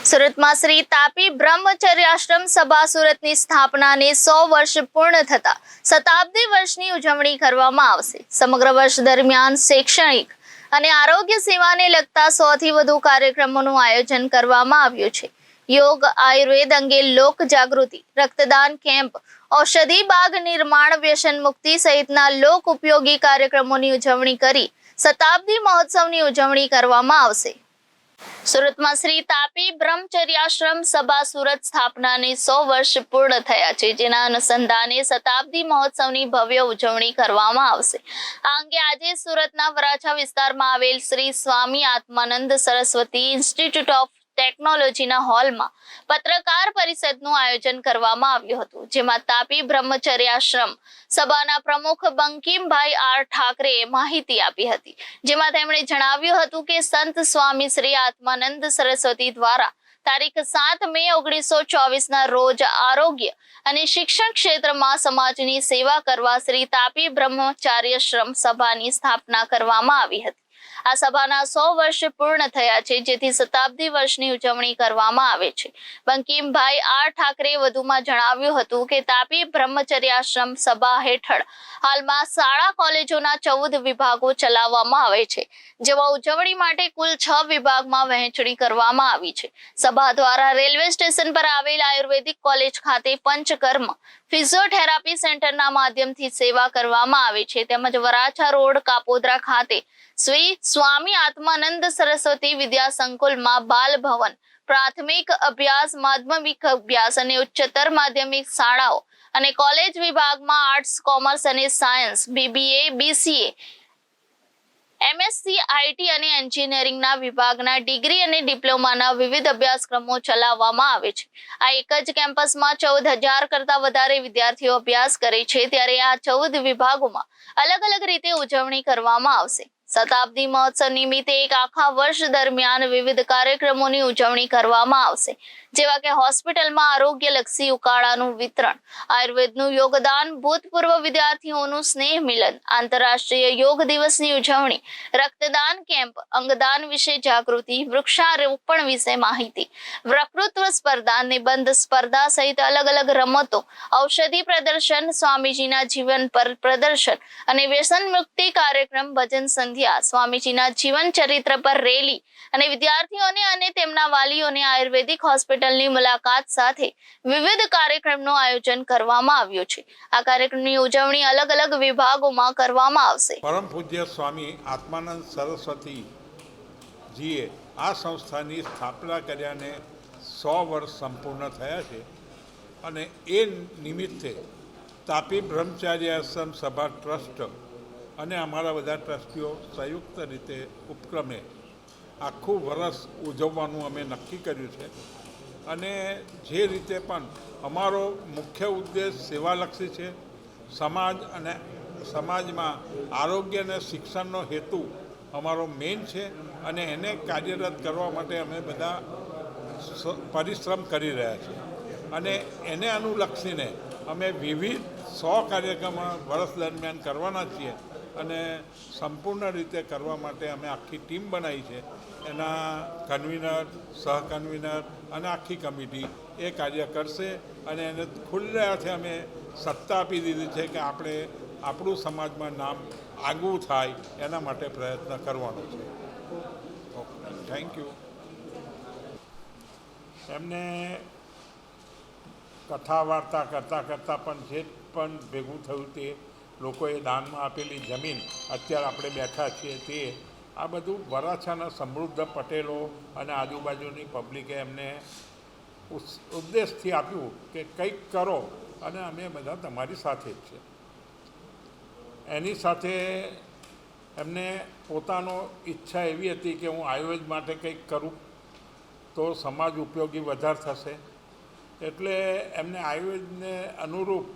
સુરતમાં શ્રી તાપી બ્રહ્મચર્યાશ્રમ સભા સુરતની સ્થાપનાને 100 વર્ષ પૂર્ણ થતા શતાબ્દી વર્ષની ઉજવણી કરવામાં આવશે। સમગ્ર વર્ષ દરમિયાન શૈક્ષણિક અને આરોગ્ય સેવાને લગતા 100 થી વધુ કાર્યક્રમોનું આયોજન કરવામાં આવ્યું છે। યોગ, આયુર્વેદ અંગે લોક જાગૃતિ, રક્તદાન કેમ્પ, ઔષધિ બાગ નિર્માણ, વ્યસન મુક્તિ સહિતના લોક ઉપયોગી કાર્યક્રમોની ઉજવણી કરી શતાબ્દી મહોત્સવની ઉજવણી કરવામાં આવશે। સુરતમાં શ્રી તાપી બ્રહ્મચર્યાશ્રમ સભા સુરત સ્થાપનાને 100 વર્ષ પૂર્ણ થયા છે, જેના અનુસંધાને શતાબ્દી મહોત્સવની ભવ્ય ઉજવણી કરવામાં આવશે। આ અંગે આજે સુરતના વરાછા વિસ્તારમાં આવેલ શ્રી સ્વામી આત્માનંદ સરસ્વતી ઇન્સ્ટિટ્યૂટ ઓફ ટેકનોલોજીના હોલમાં પત્રકાર પરિષદનું આયોજન કરવામાં આવ્યું હતું, જેમાં તાપી બ્રહ્મચર્યાશ્રમ સભાના પ્રમુખ બંકિમભાઈ આર ઠાકરેએ માહિતી આપી હતી, જેમાં તેમણે જણાવ્યું હતું કે સંત સ્વામી શ્રી આત્માનંદ સરસ્વતી દ્વારા તારીખ 7 મે 1924ના રોજ આરોગ્ય અને શિક્ષણ ક્ષેત્રમાં સમાજની સેવા કરવા શ્રી તાપી બ્રહ્મચર્યાશ્રમ સભાની સ્થાપના કરવામાં આવી હતી। આ સભાના 100 વર્ષ પૂર્ણ થયા છે, જેથી શતાબ્દી વર્ષની ઉજવણી કરવામાં આવે છે। બંકિમભાઈ આર ઠાકરે વધુમાં જણાવ્યું હતું કે તાપી બ્રહ્મચર્યાશ્રમ સભા હેઠળ હાલમાં શાળા કોલેજોના 14 વિભાગો ચલાવવામાં આવે છે, જેમાં ઉજવણી માટે કુલ 6 વિભાગમાં વહેંચણી કરવામાં આવી છે। સભા દ્વારા રેલવે સ્ટેશન પર આવેલ આયુર્વેદિક કોલેજ ખાતે પંચકર્મ ફિઝિયોથેરાપી સેન્ટરના માધ્યમથી સેવા કરવામાં આવે છે, તેમજ વરાછા રોડ કાપોદ્રા ખાતે શ્રી સ્વામી આત્માનંદ સરસ્વતી વિદ્યા સંકુલમાં બાલ ભવન, પ્રાથમિક અભ્યાસ, માધ્યમિક અભ્યાસ અને ઉચ્ચતર માધ્યમિક શાળાઓ અને કોલેજ વિભાગમાં આર્ટ્સ, કોમર્સ અને science, BBA, BCA, MSc, IT અને એન્જિનિયરિંગના વિભાગના ડિગ્રી અને ડિપ્લોમાના વિવિધ અભ્યાસક્રમો ચલાવવામાં આવે છે। આ એક જ કેમ્પસમાં 14,000 કરતા વધારે વિદ્યાર્થીઓ અભ્યાસ કરે છે, ત્યારે આ 14 વિભાગોમાં અલગ અલગ રીતે ઉજવણી કરવામાં આવશે। શતાબ્દી મહોત્સવ નિમિત્તે એક આખા વર્ષ દરમિયાન વિવિધ કાર્યક્રમોની ઉજવણી કરવામાં આવશે, જેવા કે હોસ્પિટલમાં આરોગ્યલક્ષી ઉકાળાનું વિતરણ, આયુર્વેદનું યોગદાન, ભૂતપૂર્વ વિદ્યાર્થીઓનું સ્નેહ મિલન, આંતરરાષ્ટ્રીય યોગ દિવસની ઉજવણી, રક્તદાન કેમ્પ, અંગદાન વિશે જાગૃતિ, વૃક્ષારોપણ વિશે માહિતી, વક્તૃત્વ સ્પર્ધા, નિબંધ સ્પર્ધા સહિત અલગ અલગ રમતો, ઔષધિ પ્રદર્શન, સ્વામીજીના જીવન પર પ્રદર્શન અને વ્યસન મુક્તિ કાર્યક્રમ, ભજન સંધ્યા, સ્વામીજીના જીવન ચરિત્ર પર રેલી અને વિદ્યાર્થીઓને અને તેમના વાલીઓને આયુર્વેદિક હોસ્પિટલની મુલાકાત સાથે વિવિધ કાર્યક્રમનું આયોજન કરવામાં આવ્યું છે। આ કાર્યક્રમની ઉજવણી અલગ અલગ વિભાગોમાં કરવામાં આવશે। પરમ પૂજ્ય સ્વામી આત્માનંદ સરસ્વતી જીએ આ સંસ્થાની સ્થાપના કર્યાને 100 વર્ષ સંપૂર્ણ થયા છે, અને એ નિમિત્તે તાપી બ્રહ્મચર્યાશ્રમ સભા ટ્રસ્ટ અને અમારા બધા ટ્રસ્ટીઓ સંયુક્ત રીતે ઉપક્રમે આખું વર્ષ ઉજવવાનું અમે નક્કી કર્યું છે। અને જે રીતે પણ અમારો મુખ્ય ઉદ્દેશ સેવાલક્ષી છે, સમાજ અને સમાજમાં આરોગ્ય અને શિક્ષણનો હેતુ અમારો મેઇન છે, અને એને કાર્યરત કરવા માટે અમે બધા પરિશ્રમ કરી રહ્યા છીએ, અને એને અનુલક્ષીને અમે વિવિધ 100 કાર્યક્રમો વર્ષ દરમિયાન કરવાના છીએ, અને સંપૂર્ણ રીતે કરવા માટે અમે આખી ટીમ બનાવી છે। એના કન્વીનર, સહકન્વીનર અને આખી કમિટી એ કાર્ય કરશે, અને એને ખુલ્લેથી અમે સત્તા આપી દીધી છે કે આપણે આપણું સમાજમાં નામ આગવું થાય એના માટે પ્રયત્ન કરવાનો છે। Okay, thank you. એમને કથા વાર્તા કરતાં પણ જે પણ ભેગું થયું તે લોકોએ દાનમાં આપેલી જમીન, અત્યારે આપણે બેઠા છીએ તે, આ બધું વરાછાના સમૃદ્ધ પટેલો અને આજુબાજુની પબ્લિકે એમને ઉદ્દેશથી આપ્યું કે કંઈક કરો, અને અમે બધા તમારી સાથે જ છે। એની સાથે એમને પોતાનો ઈચ્છા એવી હતી કે હું આયુર્વેદ માટે કંઈક કરું તો સમાજ ઉપયોગી વધારે થશે, એટલે એમને આયુર્વેદને અનુરૂપ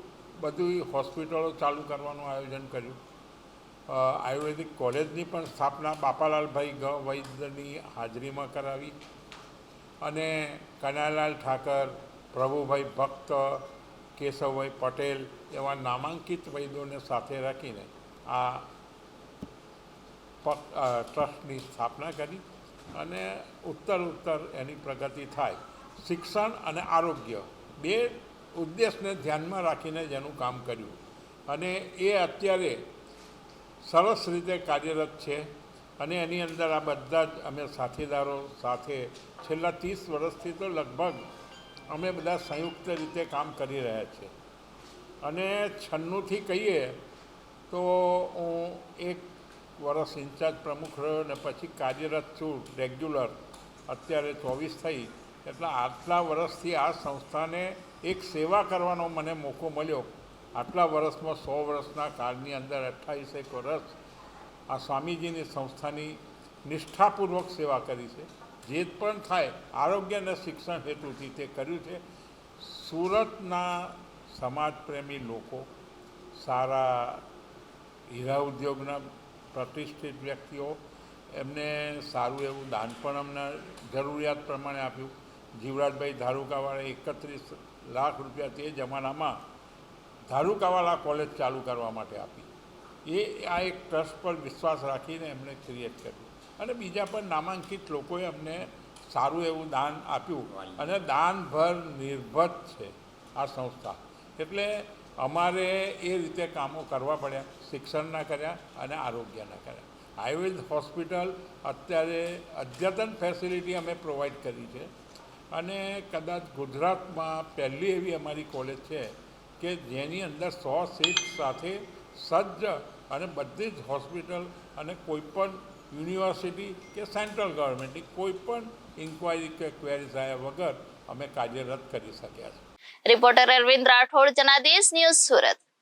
બધી હોસ્પિટલો ચાલુ કરવાનું આયોજન કર્યું। આયુર્વેદિક કોલેજની પણ સ્થાપના બાપાલાલભાઈ ગ વૈદ્યની હાજરીમાં કરાવી, અને કનૈયાલાલ ઠાકર, પ્રભુભાઈ ભક્ત, કેશવભાઈ પટેલ એવા નામાંકિત વૈદ્યોને સાથે રાખીને આ ટ્રસ્ટની સ્થાપના કરી, અને ઉત્તર એની પ્રગતિ થાય. શિક્ષણ અને આરોગ્ય બે ઉદ્દેશને ધ્યાનમાં રાખીને જેનું કામ કર્યું અને એ અત્યારે સરસ રીતે કાર્યરત છે. અને એની અંદર આ બધા જ અમે સાથીદારો સાથે છેલ્લા 30 વર્ષથી તો લગભગ અમે બધા સંયુક્ત રીતે કામ કરી રહ્યા છીએ. અને 96થી કહીએ તો હું 1 વર્ષ ઇન્ચાર્જ પ્રમુખ રહ્યો ને પછી કાર્યરત છું રેગ્યુલર. અત્યારે 24 થઈ એટલે આટલા વર્ષથી આ સંસ્થાને એક સેવા કરવાનો મને મોકો મળ્યો. આટલા વર્ષમાં 100 વર્ષના કાળની અંદર 28 વર્ષ આ સ્વામીજીની સંસ્થાની નિષ્ઠાપૂર્વક સેવા કરી છે. જે પણ થાય આરોગ્ય અને શિક્ષણ હેતુથી તે કર્યું છે. સુરતના સમાજપ્રેમી લોકો, સારા હીરા ઉદ્યોગના પ્રતિષ્ઠિત વ્યક્તિઓ, એમને સારું એવું દાન પણ અમને જરૂરિયાત પ્રમાણે આપ્યું. જીવરાજભાઈ ધારુકાવાળાએ 31 લાખ રૂપિયા તે જમાનામાં ધારુકાવાળા કોલેજ ચાલુ કરવા માટે આપી. આ એક ટ્રસ્ટ પર વિશ્વાસ રાખીને એમણે ક્રિએટ કર્યું. અને બીજા પણ નામાંકિત લોકોએ અમને સારું એવું દાન આપ્યું. અને દાનભર નિર્ભર છે આ સંસ્થા. એટલે અમારે એ રીતે કામો કરવા પડ્યા. શિક્ષણના કર્યા અને આરોગ્યના કર્યા. આયુર્વેદ હોસ્પિટલ અત્યારે અદ્યતન ફેસિલિટી અમે પ્રોવાઈડ કરી છે. અને કદાચ ગુજરાતમાં પહેલી એવી અમારી કોલેજ છે કે જેની અંદર 100 સીટ સાથે સજ્જ અને બધી જ હોસ્પિટલ અને કોઈપણ યુનિવર્સિટી કે સેન્ટ્રલ ગવર્મેન્ટની કોઈપણ ઇન્ક્વાયરી કે ક્વેરીઝ આવ્યા વગર અમે કાર્યરત કરી શક્યા છીએ. Reporter Arvind Rathod, Janadesh news, Surat.